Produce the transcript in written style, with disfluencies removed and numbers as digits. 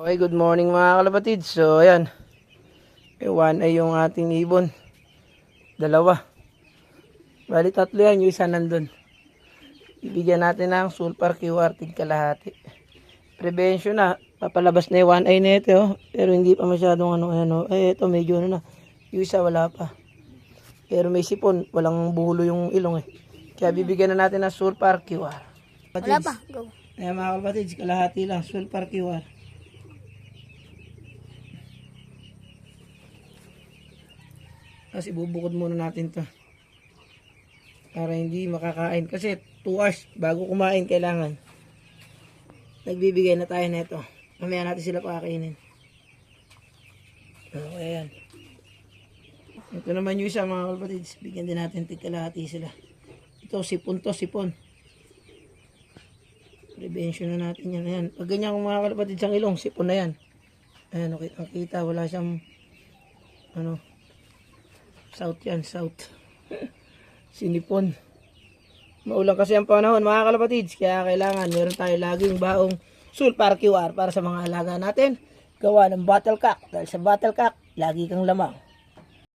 Okay, good morning mga kalapatid. So, ayan. One ay yung ating ibon. Dalawa. Bali, tatlo yan. Yung isa nandun. Ibigyan natin ng sulfur QR kalahati. Prevention na. Papalabas na yung one eye na ito. Oh. Pero hindi pa masyadong ano. Eh, ito medyo na. Yung isa wala pa. Pero may sipon. Walang bulo yung ilong eh. Kaya bibigyan na natin ng sulfur QR. Wala pa. Go. Ayan mga kalapatid. Kalahati lang. Sulfur QR. Tapos ibubukod muna natin to para hindi makakain kasi 2 hours bago kumain kailangan. Nagbibigay na tayo na ito, mamaya natin sila pakakainin. Okay, yan. Ito naman yung isa mga kalapatids, bigyan din natin tigkalahati sila. Ito sipon to, sipon. Prevention na natin yan. Ayan. Pag ganyan kung mga kalapatids ang ilong, sipon na yan. Ayan, okay, ang kita wala siyang south yan, south. Sinipon. Maulan kasi ang panahon mga kalapatids. Kaya kailangan meron tayo laging baong sulfur QR para sa mga alaga natin. Gawa ng battlecock. Dahil sa battlecock, lagi kang lamang.